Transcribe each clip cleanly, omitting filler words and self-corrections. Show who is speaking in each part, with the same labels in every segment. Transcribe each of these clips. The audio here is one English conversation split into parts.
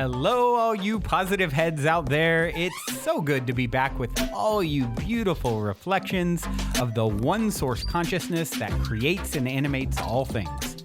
Speaker 1: Hello, all you positive heads out there. It's so good to be back with all you beautiful reflections of the one source consciousness that creates and animates all things.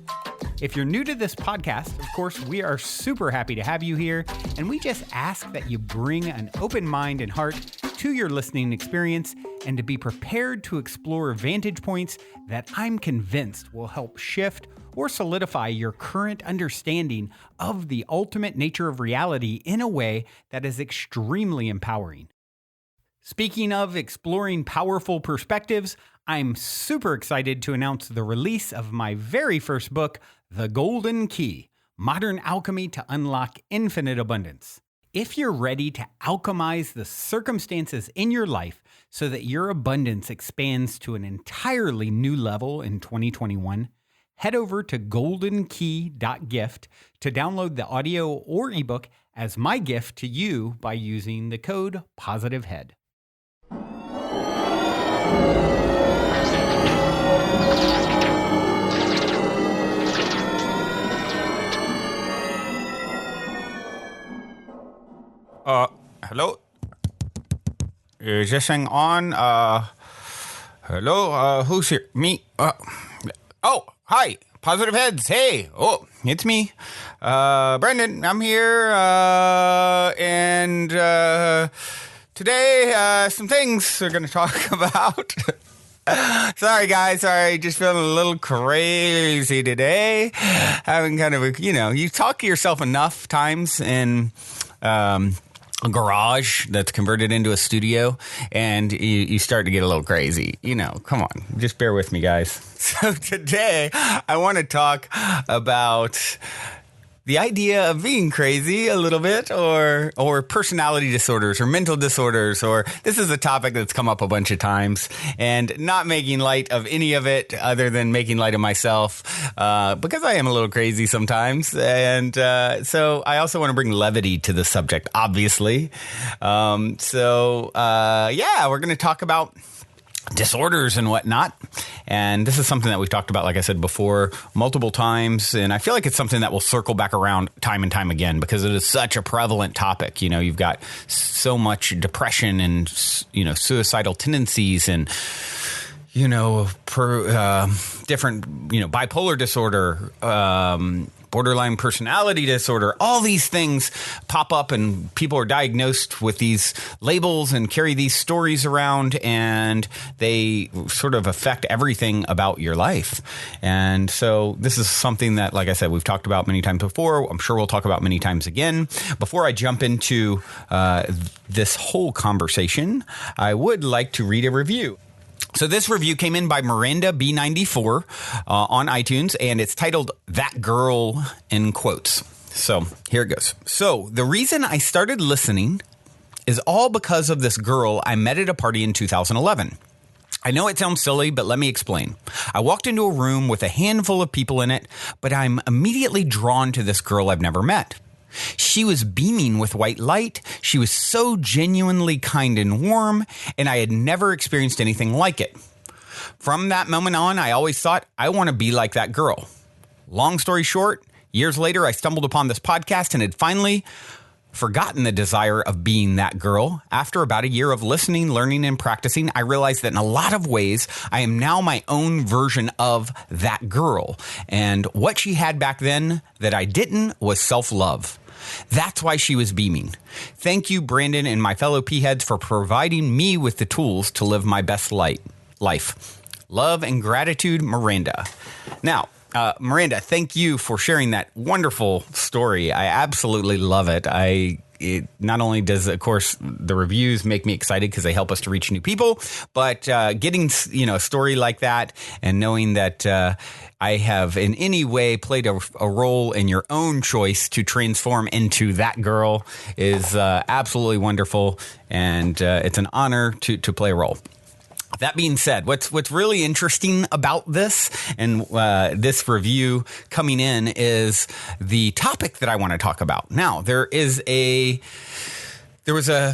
Speaker 1: If you're new to this podcast, of course, we are super happy to have you here, and we just ask that you bring an open mind and heart to your listening experience and to be prepared to explore vantage points that I'm convinced will help shift or solidify your current understanding of the ultimate nature of reality in a way that is extremely empowering. Speaking of exploring powerful perspectives, I'm super excited to announce the release of my very first book, The Golden Key: Modern Alchemy to Unlock Infinite Abundance. If you're ready to alchemize the circumstances in your life so that your abundance expands to an entirely new level in 2021, head over to goldenkey.gift to download the audio or ebook as my gift to you by using the code POSITIVEHEAD.
Speaker 2: Hello? Is this thing on? Hello? Who's here? Me? Hi. Positive Heads. Hey. Oh, it's me. Brendan, I'm here. And today, some things we're going to talk about. Sorry, guys. Sorry. Just feeling a little crazy today. Having kind of a, you talk to yourself enough times in, a garage that's converted into a studio, and you start to get a little crazy. Come on, just bear with me, guys. So today I want to talk about the idea of being crazy a little bit, or personality disorders or mental disorders, or this is a topic that's come up a bunch of times, and not making light of any of it other than making light of myself, because I am a little crazy sometimes. And so I also want to bring levity to the subject, obviously. We're going to talk about disorders and whatnot. And this is something that we've talked about, like I said before, multiple times. And I feel like it's something that will circle back around time and time again because it is such a prevalent topic. You've got so much depression and, suicidal tendencies and, different, bipolar disorder, borderline personality disorder, all these things pop up and people are diagnosed with these labels and carry these stories around, and they sort of affect everything about your life. And so this is something that, like I said, we've talked about many times before. I'm sure we'll talk about many times again. Before I jump into this whole conversation, I would like to read a review. So this review came in by Miranda B94 on iTunes, and it's titled "That Girl" in quotes. So here it goes. So the reason I started listening is all because of this girl I met at a party in 2011. I know it sounds silly, but let me explain. I walked into a room with a handful of people in it, but I'm immediately drawn to this girl I've never met. She was beaming with white light. She was so genuinely kind and warm, and I had never experienced anything like it. From that moment on, I always thought, I want to be like that girl. Long story short, years later, I stumbled upon this podcast and had finally forgotten the desire of being that girl. After about a year of listening, learning, and practicing, I realized that in a lot of ways, I am now my own version of that girl. And what she had back then that I didn't was self-love. That's why she was beaming. Thank you, Brandon, and my fellow P-heads for providing me with the tools to live my best life. Love and gratitude, Miranda. Now, Miranda, thank you for sharing that wonderful story. I absolutely love it. It not only does, of course, the reviews make me excited because they help us to reach new people, but getting, a story like that and knowing that I have in any way played a role in your own choice to transform into that girl is absolutely wonderful. And it's an honor to play a role. That being said, what's really interesting about this and this review coming in is the topic that I want to talk about. Now, there was a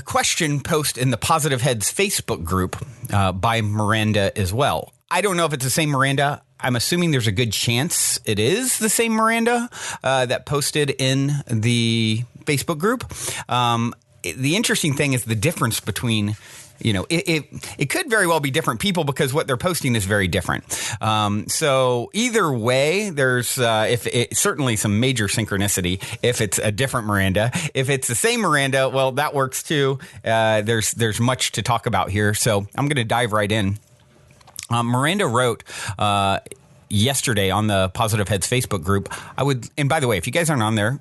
Speaker 2: question post in the Positive Heads Facebook group by Miranda as well. I don't know if it's the same Miranda. I'm assuming there's a good chance it is the same Miranda that posted in the Facebook group. The interesting thing is the difference between, it could very well be different people because what they're posting is very different. So either way, there's certainly some major synchronicity if it's a different Miranda. If it's the same Miranda, well, that works too. There's much to talk about here, so I'm going to dive right in. Miranda wrote yesterday on the Positive Heads Facebook group. And by the way, if you guys aren't on there,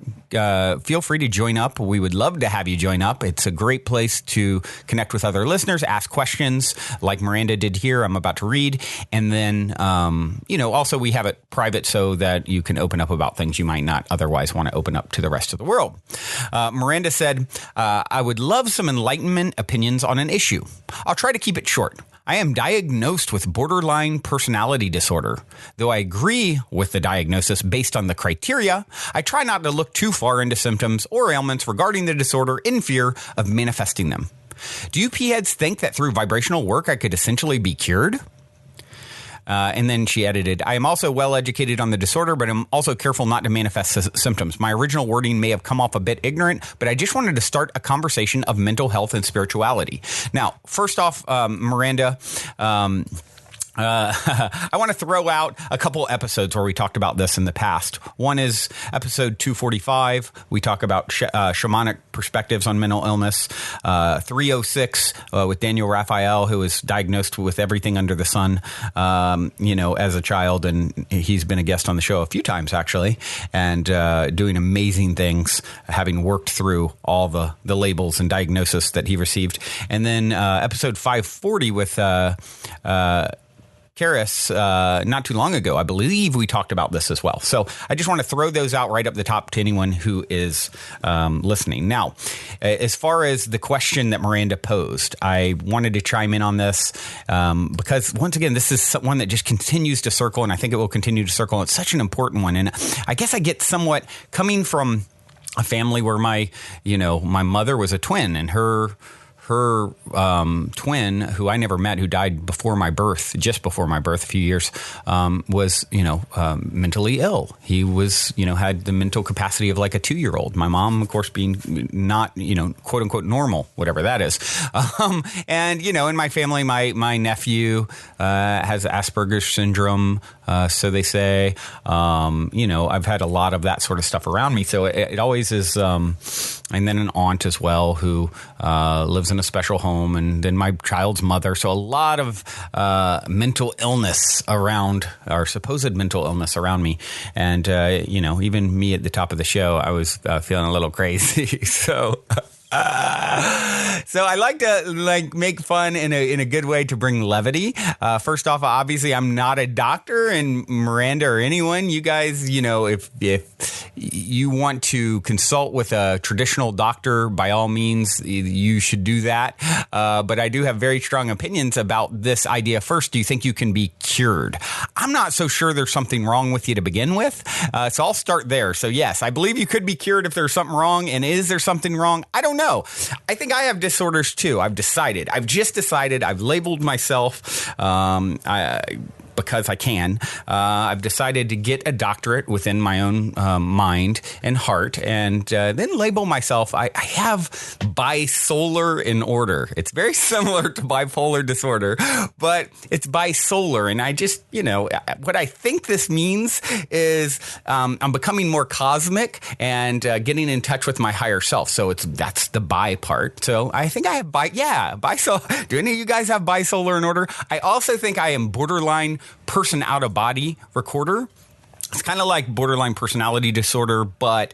Speaker 2: feel free to join up. We would love to have you join up. It's a great place to connect with other listeners, ask questions like Miranda did here. I'm about to read. And then, also we have it private so that you can open up about things you might not otherwise want to open up to the rest of the world. Miranda said, I would love some enlightenment opinions on an issue. I'll try to keep it short. I am diagnosed with borderline personality disorder. Though I agree with the diagnosis based on the criteria, I try not to look too far into symptoms or ailments regarding the disorder in fear of manifesting them. Do you P-heads think that through vibrational work I could essentially be cured? And then she edited, I am also well educated on the disorder, but I'm also careful not to manifest symptoms. My original wording may have come off a bit ignorant, but I just wanted to start a conversation of mental health and spirituality. Now, first off, Miranda, I want to throw out a couple episodes where we talked about this in the past. One is episode 245. We talk about shamanic perspectives on mental illness. 306 with Daniel Raphael, who was diagnosed with everything under the sun, as a child. And he's been a guest on the show a few times, actually, and doing amazing things, having worked through all the labels and diagnosis that he received. And then episode 540 with Karis, not too long ago, I believe we talked about this as well. So I just want to throw those out right up the top to anyone who is listening. Now, as far as the question that Miranda posed, I wanted to chime in on this because, once again, this is one that just continues to circle, and I think it will continue to circle. It's such an important one. And I guess I get somewhat coming from a family where my mother was a twin, and her twin, who I never met, who died before my birth, just before my birth, a few years, was, mentally ill. He was, had the mental capacity of like a 2-year-old. My mom, of course, being not, quote unquote normal, whatever that is. And, in my family, my nephew has Asperger's syndrome. So they say, I've had a lot of that sort of stuff around me. So it always is, and then an aunt as well who lives in a special home, and then my child's mother. So a lot of mental illness around, or supposed mental illness around me. And, even me at the top of the show, I was feeling a little crazy. So I like to make fun in a good way to bring levity. First off, obviously, I'm not a doctor, and Miranda or anyone, you guys, if you want to consult with a traditional doctor, by all means, you should do that. But I do have very strong opinions about this idea. First, do you think you can be cured? I'm not so sure there's something wrong with you to begin with. So I'll start there. So yes, I believe you could be cured if there's something wrong. And is there something wrong? I don't know. I think I have disorders too. I've just decided. I've labeled myself. Because I can. I've decided to get a doctorate within my own mind and heart, and then label myself. I have bisolar in order. It's very similar to bipolar disorder, but it's bisolar. And I just, what I think this means is I'm becoming more cosmic and getting in touch with my higher self. So that's the bi part. So I think I have bisolar. Do any of you guys have bisolar in order? I also think I am borderline person out of body recorder. It's kind of like borderline personality disorder, but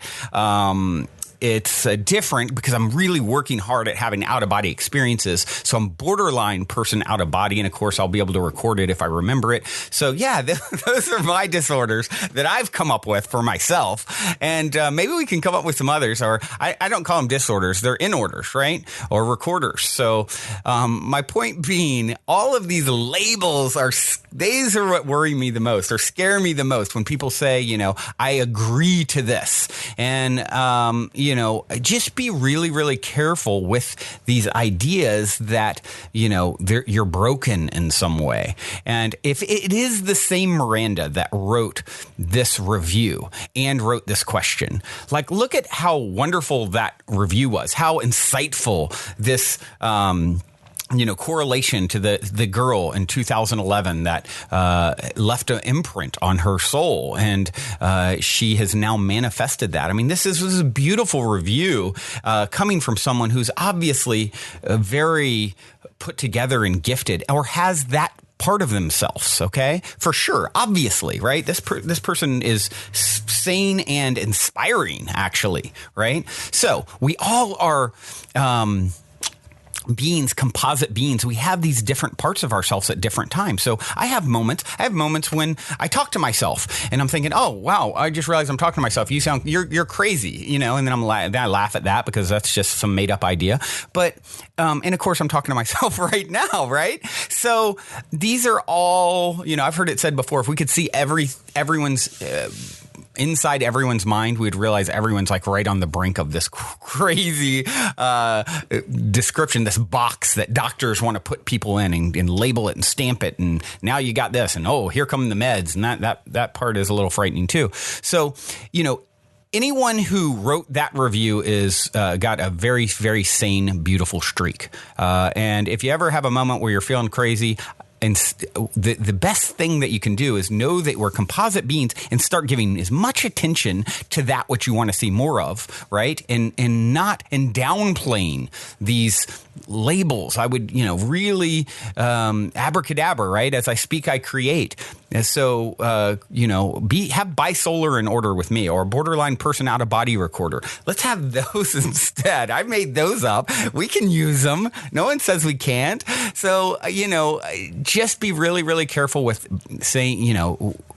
Speaker 2: it's different because I'm really working hard at having out-of-body experiences. So I'm borderline person out of body, and of course I'll be able to record it if I remember it. So yeah, those are my disorders that I've come up with for myself, and maybe we can come up with some others. Or I don't call them disorders; they're inorders, right? Or recorders. So my point being, all of these labels these are what worry me the most, or scare me the most, when people say, I agree to this, and just be really, really careful with these ideas that, you're broken in some way. And if it is the same Miranda that wrote this review and wrote this question, like, look at how wonderful that review was, how insightful this, correlation to the girl in 2011 that left an imprint on her soul, and she has now manifested that. I mean, this was a beautiful review coming from someone who's obviously very put together and gifted, or has that part of themselves, okay? For sure, obviously, right? This person is sane and inspiring, actually, right? So we all are beings, composite beings. We have these different parts of ourselves at different times. So I have moments when I talk to myself and I'm thinking, oh, wow, I just realized I'm talking to myself. You're crazy, and then then I laugh at that because that's just some made up idea. But, and of course I'm talking to myself right now, right? So these are all, I've heard it said before, if we could see everyone's, inside everyone's mind, we'd realize everyone's like right on the brink of this crazy description, this box that doctors want to put people in and label it and stamp it. And now you got this, and here come the meds. And that part is a little frightening too. So, anyone who wrote that review is got a very, very sane, beautiful streak. And if you ever have a moment where you're feeling crazy, and the best thing that you can do is know that we're composite beings and start giving as much attention to that which you want to see more of, right? And downplaying these labels. I would, really abracadabra, right? As I speak, I create. And so, have bisolar in order with me, or borderline person out of body recorder. Let's have those instead. I made those up. We can use them. No one says we can't. So, just be really, really careful with saying,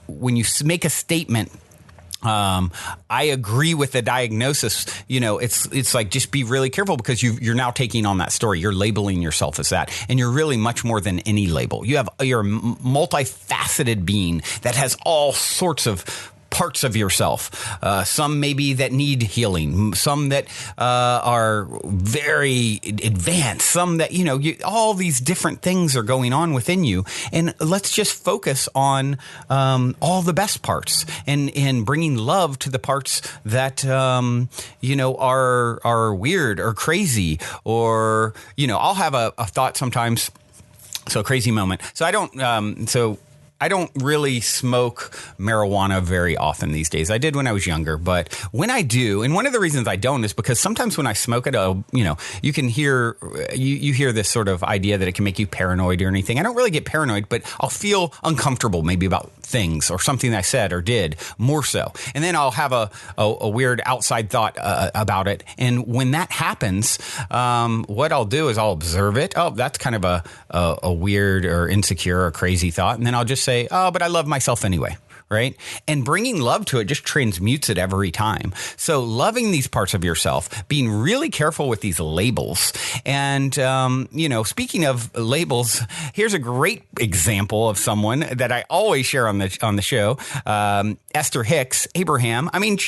Speaker 2: when you make a statement, I agree with the diagnosis. It's like, just be really careful, because you're now taking on that story. You're labeling yourself as that, and you're really much more than any label. You're a multifaceted being that has all sorts of parts of yourself. Some maybe that need healing, some that are very advanced, some that, all these different things are going on within you. And let's just focus on all the best parts and bringing love to the parts that, are weird or crazy, or, I'll have a thought sometimes. So a crazy moment. So I don't really smoke marijuana very often these days. I did when I was younger, but when I do, and one of the reasons I don't is because sometimes when I smoke it, you can hear, you hear this sort of idea that it can make you paranoid or anything. I don't really get paranoid, but I'll feel uncomfortable maybe about things or something I said or did more so. And then I'll have a weird outside thought about it. And when that happens, what I'll do is I'll observe it. Oh, that's kind of a weird or insecure or crazy thought. And then I'll just say, oh, but I love myself anyway, right? And bringing love to it just transmutes it every time. So loving these parts of yourself, being really careful with these labels. And, speaking of labels, here's a great example of someone that I always share on the show. Esther Hicks Abraham. I mean,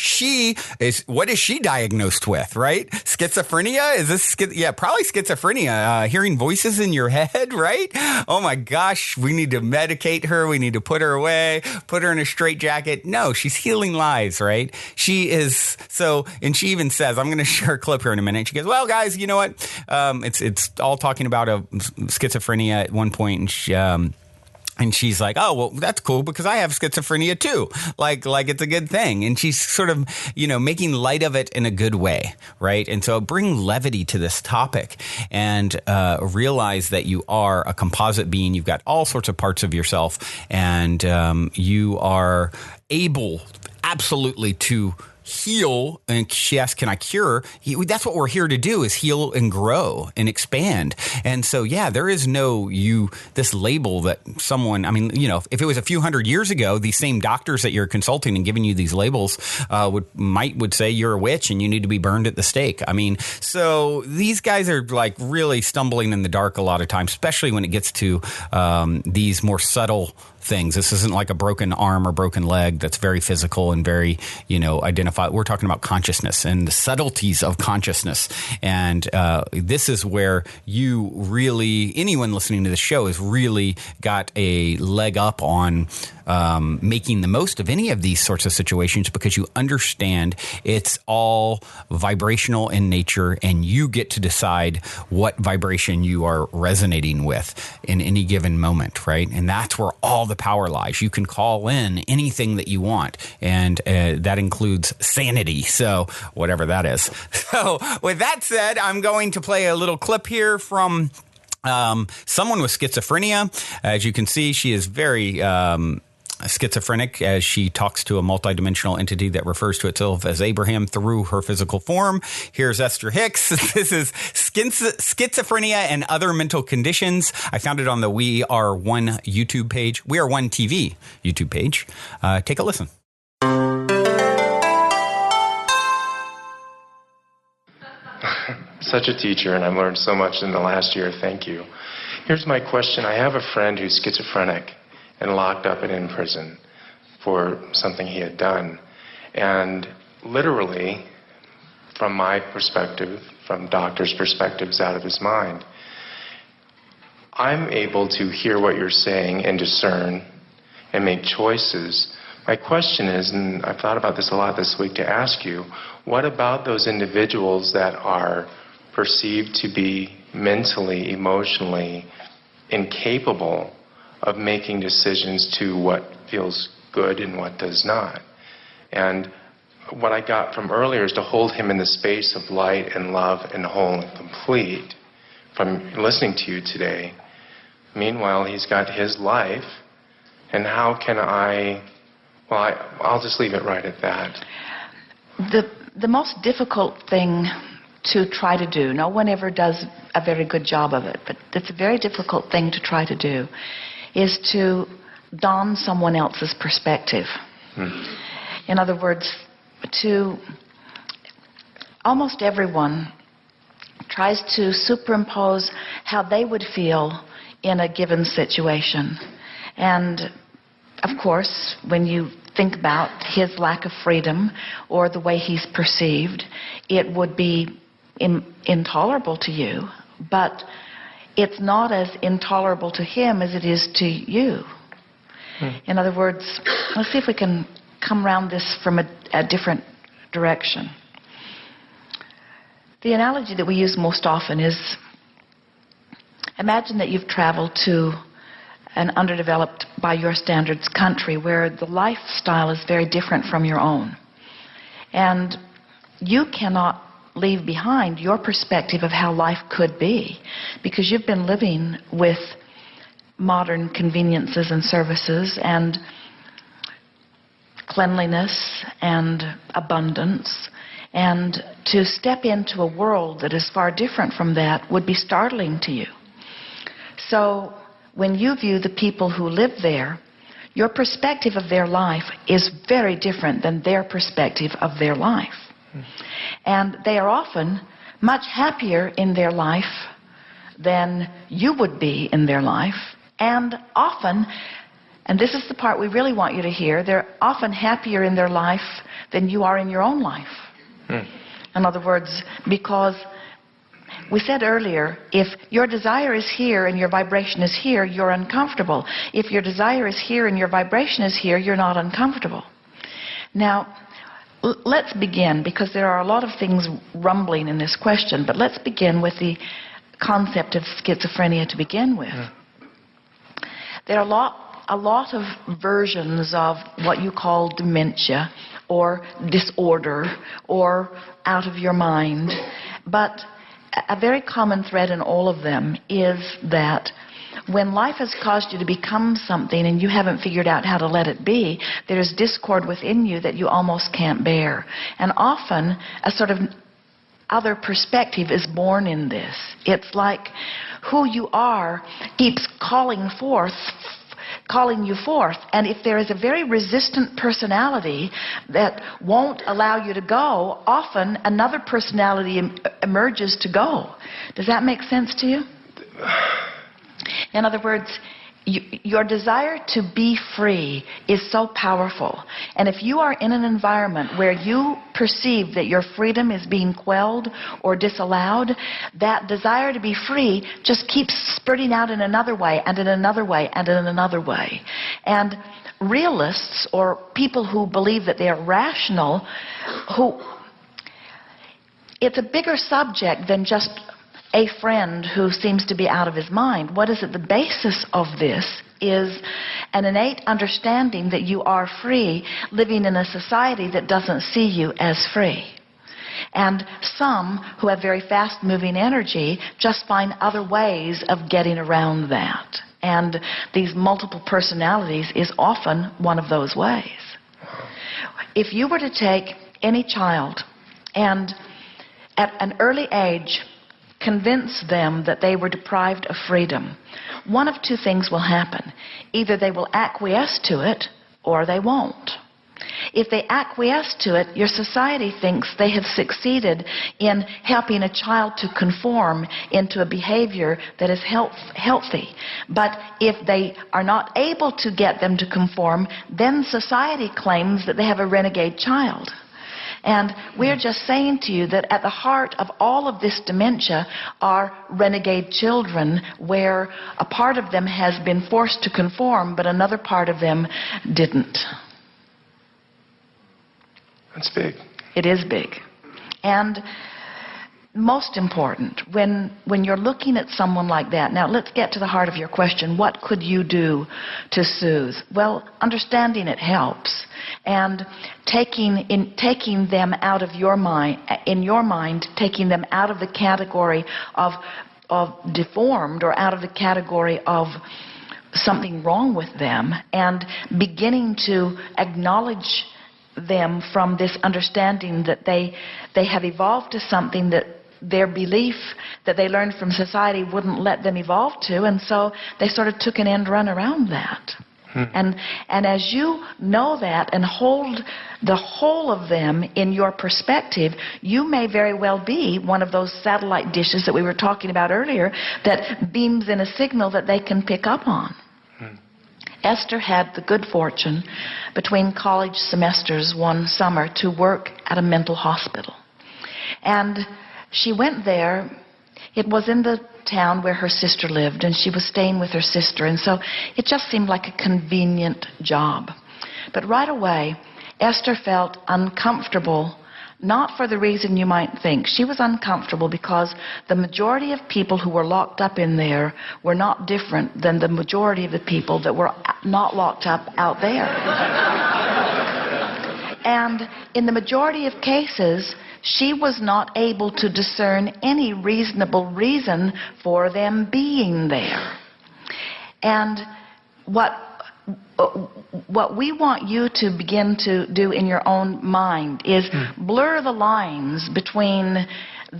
Speaker 2: what is she diagnosed with, right? Schizophrenia? Is this, probably schizophrenia. Hearing voices in your head, right? Oh my gosh, we need to medicate her. We need to put her away, put her in a straitjacket. No, she's healing lives, right? She is. So, and she even says, I'm going to share a clip here in a minute. She goes, well, guys, you know what? It's all talking about schizophrenia at one point. And and she's like, oh, well, that's cool because I have schizophrenia too. Like it's a good thing. And she's sort of, making light of it in a good way, right? And so bring levity to this topic and realize that you are a composite being. You've got all sorts of parts of yourself, and you are able absolutely to heal. And she asked, can I cure? That's what we're here to do, is heal and grow and expand. And so, there is this label that someone, if it was a few hundred years ago, these same doctors that you're consulting and giving you these labels would say you're a witch and you need to be burned at the stake. So these guys are like really stumbling in the dark a lot of times, especially when it gets to these more subtle things. This isn't like a broken arm or broken leg that's very physical and very, identified. We're talking about consciousness and the subtleties of consciousness. And this is where you really, anyone listening to the show has really got a leg up on making the most of any of these sorts of situations, because you understand it's all vibrational in nature, and you get to decide what vibration you are resonating with in any given moment, right? And that's where all the power lies. You can call in anything that you want, and that includes sanity, so whatever that is. So with that said, I'm going to play a little clip here from someone with schizophrenia. As you can see, she is very schizophrenic as she talks to a multidimensional entity that refers to itself as Abraham through her physical form. Here's Esther Hicks. This is Schizophrenia and Other Mental Conditions. I found it on the We Are One YouTube page, We Are One TV YouTube page. Take a listen.
Speaker 3: Such a teacher, and I've learned so much in the last year. Thank you. Here's my question. I have a friend who's schizophrenic and locked up and in prison for something he had done. And literally, from my perspective, from doctors' perspectives, out of his mind, I'm able to hear what you're saying and discern and make choices. My question is, and I've thought about this a lot this week, to ask you, what about those individuals that are perceived to be mentally, emotionally incapable of making decisions to what feels good and what does not? And what I got from earlier is to hold him in the space of light and love and whole and complete from listening to you today. Meanwhile, he's got his life, and how can I'll just leave it right at that.
Speaker 4: The most difficult thing to try to do, no one ever does a very good job of it, but it's a very difficult thing to try to do, is to don someone else's perspective. In other words, almost everyone tries to superimpose how they would feel in a given situation. And of course, when you think about his lack of freedom or the way he's perceived, it would be intolerable to you, but it's not as intolerable to him as it is to you. In other words, let's see if we can come around this from a different direction. The analogy that we use most often is, imagine that you've traveled to an underdeveloped, by your standards, country where the lifestyle is very different from your own. And you cannot leave behind your perspective of how life could be, because you've been living with modern conveniences and services and cleanliness and abundance. And to step into a world that is far different from that would be startling to you. So when you view the people who live there, your perspective of their life is very different than their perspective of their life. And they are often much happier in their life than you would be in their life. And often, and this is the part we really want you to hear, they're often happier in their life than you are in your own life. In other words, because we said earlier, if your desire is here and your vibration is here, you're uncomfortable. If your desire is here and your vibration is here, you're not uncomfortable. Now, let's begin, because there are a lot of things rumbling in this question, but let's begin with the concept of schizophrenia to begin with. There are a lot of versions of what you call dementia or disorder or out of your mind, but a very common thread in all of them is that when life has caused you to become something and you haven't figured out how to let it be, there is discord within you that you almost can't bear. And often a sort of other perspective is born in this. It's like who you are keeps calling you forth, and if there is a very resistant personality that won't allow you to go, often another personality emerges to go. Does that make sense to you? In other words, your desire to be free is so powerful. And if you are in an environment where you perceive that your freedom is being quelled or disallowed, that desire to be free just keeps spurting out in another way and in another way and in another way. And realists, or people who believe that they are rational, it's a bigger subject than just a friend who seems to be out of his mind. What is at the basis of this is an innate understanding that you are free, living in a society that doesn't see you as free. And some who have very fast-moving energy just find other ways of getting around that. And these multiple personalities is often one of those ways. If you were to take any child and at an early age convince them that they were deprived of freedom, one of two things will happen. Either they will acquiesce to it, or they won't. If they acquiesce to it, your society thinks they have succeeded in helping a child to conform into a behavior that is healthy. But if they are not able to get them to conform, then society claims that they have a renegade child. And we're just saying to you that at the heart of all of this dementia are renegade children, where a part of them has been forced to conform, but another part of them didn't.
Speaker 3: That's big.
Speaker 4: It is big. And most important, when you're looking at someone like that, now let's get to the heart of your question. What could you do to soothe? Well, understanding it helps. And taking them out of your mind, taking them out of the category of deformed, or out of the category of something wrong with them, and beginning to acknowledge them from this understanding that they have evolved to something that their belief that they learned from society wouldn't let them evolve to, and so they sort of took an end run around that. And as you know that and hold the whole of them in your perspective, you may very well be one of those satellite dishes that we were talking about earlier that beams in a signal that they can pick up on. Esther had the good fortune between college semesters one summer to work at a mental hospital. And she went there. It was in the town where her sister lived, and she was staying with her sister, and so it just seemed like a convenient job. But right away, Esther felt uncomfortable, not for the reason you might think. She was uncomfortable because the majority of people who were locked up in there were not different than the majority of the people that were not locked up out there. And in the majority of cases, she was not able to discern any reasonable reason for them being there. And what we want you to begin to do in your own mind is blur the lines between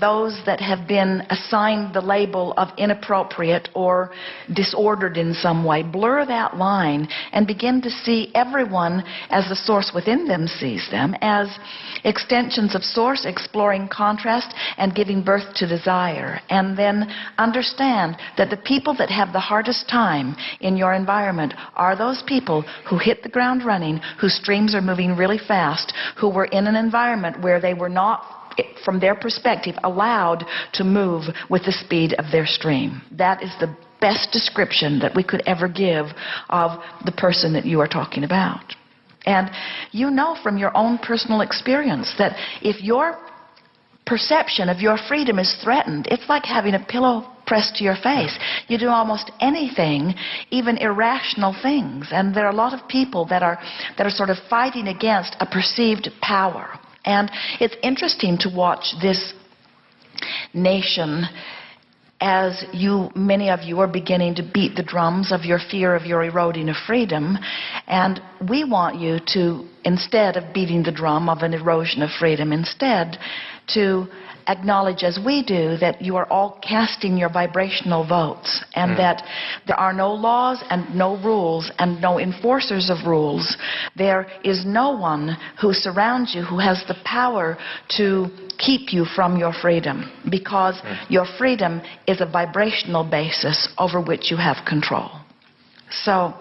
Speaker 4: those that have been assigned the label of inappropriate or disordered in some way. Blur that line and begin to see everyone as the source within them sees them, as extensions of source, exploring contrast and giving birth to desire. And then understand that the people that have the hardest time in your environment are those people who hit the ground running, whose streams are moving really fast, who were in an environment where they were not, from their perspective, allowed to move with the speed of their stream. That is the best description that we could ever give of the person that you are talking about. And you know from your own personal experience that if your perception of your freedom is threatened, it's like having a pillow pressed to your face. You do almost anything, even irrational things. And there are a lot of people that are sort of fighting against a perceived power. And it's interesting to watch this nation as many of you are beginning to beat the drums of your fear of your eroding of freedom. And we want you to, instead of beating the drum of an erosion of freedom, instead to acknowledge, as we do, that you are all casting your vibrational votes, and that there are no laws and no rules and no enforcers of rules. There is no one who surrounds you who has the power to keep you from your freedom, because your freedom is a vibrational basis over which you have control. So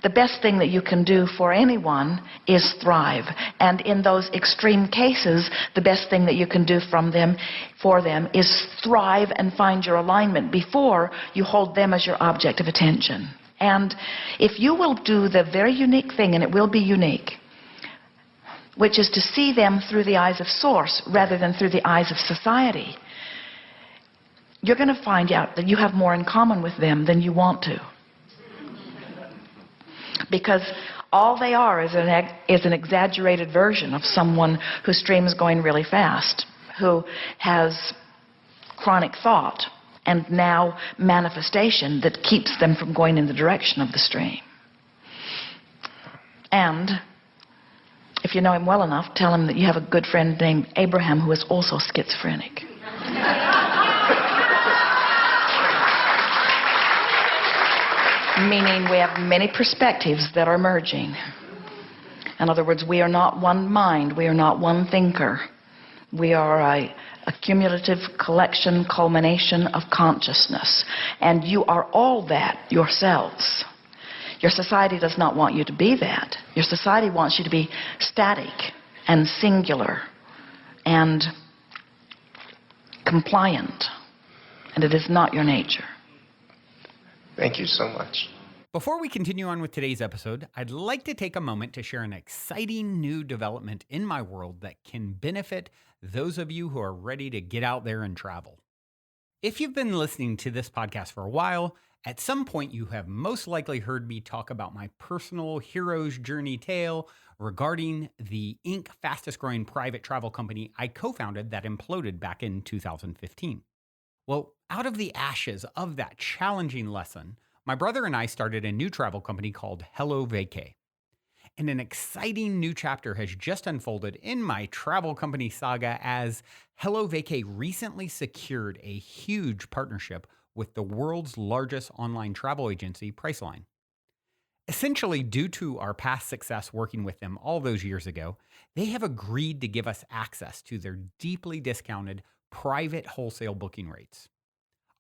Speaker 4: the best thing that you can do for anyone is thrive. And in those extreme cases, the best thing that you can do for them is thrive and find your alignment before you hold them as your object of attention. And if you will do the very unique thing, and it will be unique, which is to see them through the eyes of Source rather than through the eyes of society, you're going to find out that you have more in common with them than you want to. Because all they are is an exaggerated version of someone whose stream is going really fast, who has chronic thought and now manifestation that keeps them from going in the direction of the stream. And if you know him well enough, tell him that you have a good friend named Abraham who is also schizophrenic. Meaning we have many perspectives that are merging. In other words, we are not one mind, we are not one thinker. We are a cumulative collection, culmination of consciousness. And you are all that yourselves. Your society does not want you to be that. Your society wants you to be static and singular and compliant. And it is not your nature.
Speaker 3: Thank you so much.
Speaker 1: Before we continue on with today's episode, I'd like to take a moment to share an exciting new development in my world that can benefit those of you who are ready to get out there and travel. If you've been listening to this podcast for a while, at some point you have most likely heard me talk about my personal hero's journey tale regarding the Inc. fastest growing private travel company I co-founded that imploded back in 2015. Well, out of the ashes of that challenging lesson, my brother and I started a new travel company called Hello Vacay. And an exciting new chapter has just unfolded in my travel company saga as Hello Vacay recently secured a huge partnership with the world's largest online travel agency, Priceline. Essentially, due to our past success working with them all those years ago, they have agreed to give us access to their deeply discounted private wholesale booking rates.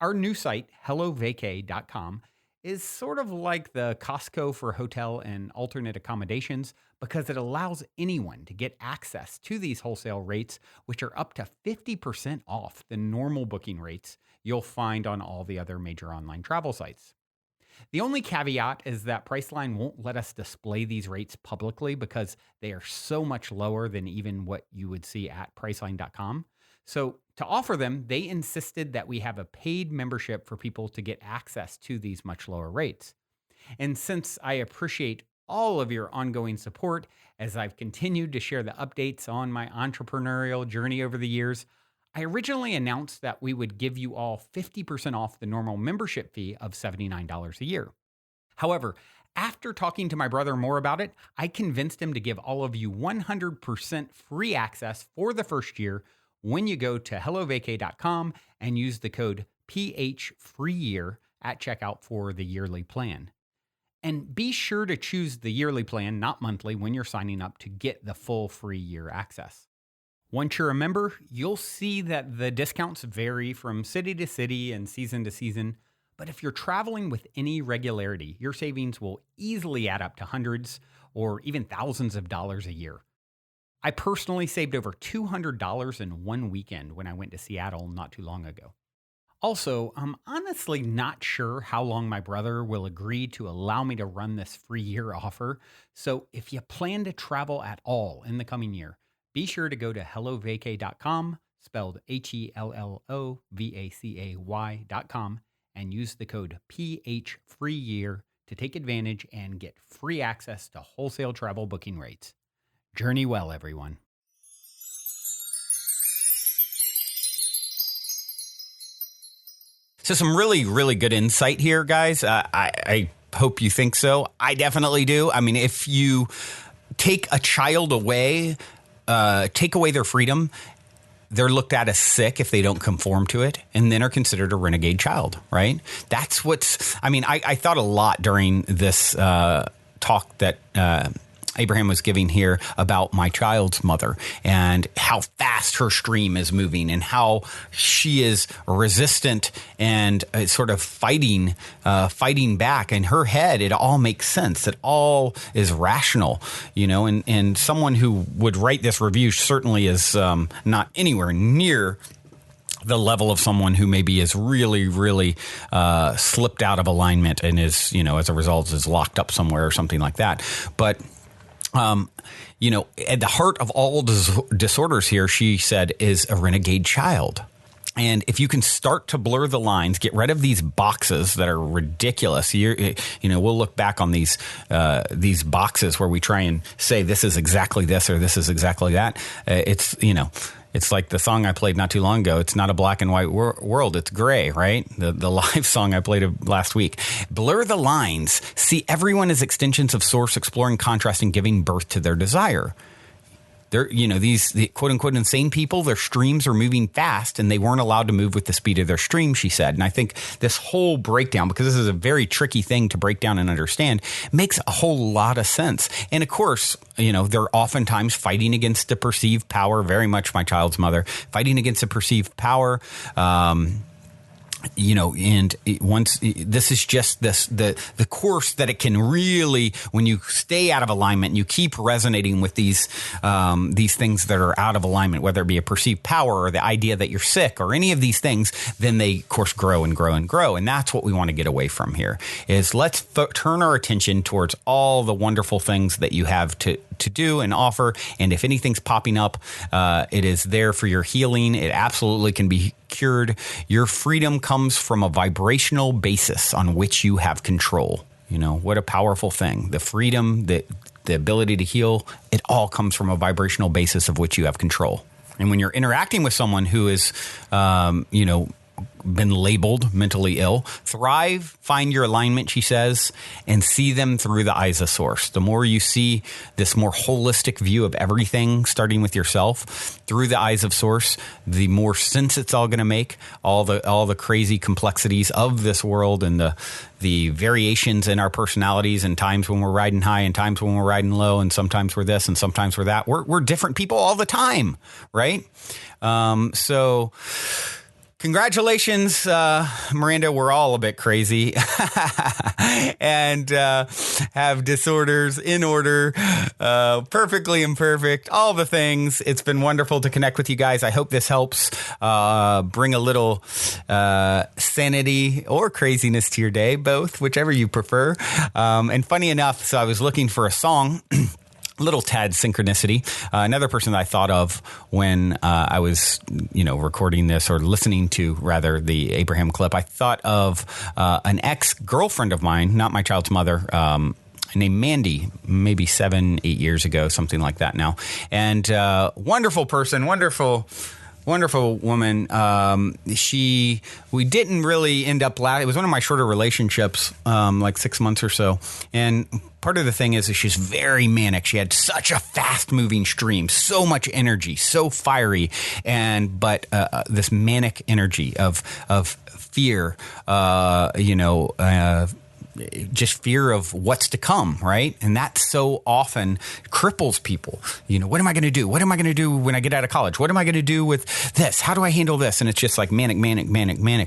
Speaker 1: Our new site, HelloVacay.com, is sort of like the Costco for hotel and alternate accommodations because it allows anyone to get access to these wholesale rates, which are up to 50% off the normal booking rates you'll find on all the other major online travel sites. The only caveat is that Priceline won't let us display these rates publicly because they are so much lower than even what you would see at Priceline.com. So to offer them, they insisted that we have a paid membership for people to get access to these much lower rates. And since I appreciate all of your ongoing support as I've continued to share the updates on my entrepreneurial journey over the years, I originally announced that we would give you all 50% off the normal membership fee of $79 a year. However, after talking to my brother more about it, I convinced him to give all of you 100% free access for the first year when you go to HelloVacay.com and use the code PHFreeYear at checkout for the yearly plan. And be sure to choose the yearly plan, not monthly, when you're signing up to get the full free year access. Once you're a member, you'll see that the discounts vary from city to city and season to season. But if you're traveling with any regularity, your savings will easily add up to hundreds or even thousands of dollars a year. I personally saved over $200 in one weekend when I went to Seattle not too long ago. Also, I'm honestly not sure how long my brother will agree to allow me to run this free year offer. So if you plan to travel at all in the coming year, be sure to go to HelloVacay.com, spelled HelloVacay.com, and use the code PHFreeYear to take advantage and get free access to wholesale travel booking rates. Journey well, everyone.
Speaker 2: So some really, really good insight here, guys. I hope you think so. I definitely do. I mean, if you take a child away, take away their freedom, they're looked at as sick if they don't conform to it, and then are considered a renegade child, right? That's what's, I mean, I thought a lot during this talk that Abraham was giving here about my child's mother and how fast her stream is moving and how she is resistant and sort of fighting back. In her head, it all makes sense. It all is rational, and someone who would write this review certainly is not anywhere near the level of someone who maybe is really, really slipped out of alignment and is, as a result, is locked up somewhere or something like that. But at the heart of all disorders here, she said, is a renegade child. And if you can start to blur the lines, get rid of these boxes that are ridiculous. We'll look back on these boxes where we try and say this is exactly this or this is exactly that. It's like the song I played not too long ago. It's not a black and white world. It's gray, right? The live song I played last week. Blur the lines. See everyone as extensions of source, exploring, contrasting, giving birth to their desire. They're, the quote unquote insane people, their streams are moving fast and they weren't allowed to move with the speed of their stream, she said. And I think this whole breakdown, because this is a very tricky thing to break down and understand, makes a whole lot of sense. And of course, they're oftentimes fighting against the perceived power, very much my child's mother, fighting against the perceived power. This is just the course that it can really, when you stay out of alignment and you keep resonating with these things that are out of alignment, whether it be a perceived power or the idea that you're sick or any of these things, then they of course grow and grow and grow. And that's what we want to get away from here is let's turn our attention towards all the wonderful things that you have to do and offer. And if anything's popping up, it is there for your healing. It absolutely can be cured. Your freedom comes from a vibrational basis on which you have control. What a powerful thing. The freedom, the ability to heal, it all comes from a vibrational basis of which you have control. And when you're interacting with someone who is, been labeled mentally ill, thrive, find your alignment, she says, and see them through the eyes of source. The more you see this more holistic view of everything, starting with yourself, through the eyes of source, the more sense it's all going to make, all the crazy complexities of this world and the variations in our personalities and times when we're riding high and times when we're riding low and sometimes we're this and sometimes we're that. We're different people all the time, right? So congratulations, Miranda. We're all a bit crazy and have disorders in order, perfectly imperfect, all the things. It's been wonderful to connect with you guys. I hope this helps bring a little sanity or craziness to your day, both, whichever you prefer. And funny enough, so I was looking for a song. Little tad synchronicity. Another person that I thought of when I was, recording this or listening to rather the Abraham clip, I thought of an ex-girlfriend of mine, not my child's mother, named Mandy, maybe 7-8 years ago, something like that now. And wonderful person, wonderful woman. We didn't really end up it was one of my shorter relationships, like 6 months or so. And part of the thing is she's very manic. She had such a fast moving stream, so much energy, so fiery. But this manic energy of fear, just fear of what's to come, right? And that so often cripples people. What am I going to do? What am I going to do when I get out of college? What am I going to do with this? How do I handle this? And it's just like manic.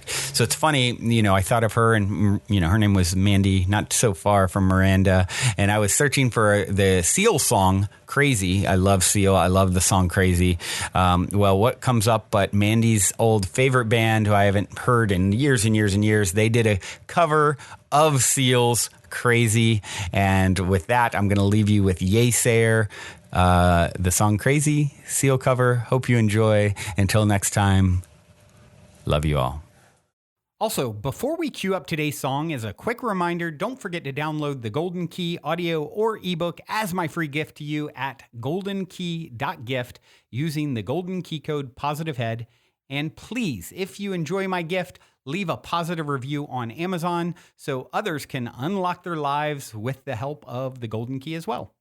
Speaker 2: So it's funny, I thought of her and, her name was Mandy, not so far from Miranda. And I was searching for the Seal song, Crazy. I love Seal. I love the song Crazy. What comes up but Mandy's old favorite band, who I haven't heard in years and years and years, they did a cover of Seal's Crazy. And with that, I'm going to leave you with Yesayer, the song Crazy, Seal cover. Hope you enjoy. Until next time, love you all.
Speaker 1: Also, before we cue up today's song, as a quick reminder, don't forget to download the Golden Key audio or ebook as my free gift to you at goldenkey.gift using the Golden Key code POSITIVEHEAD. And please, if you enjoy my gift, leave a positive review on Amazon so others can unlock their lives with the help of the Golden Key as well.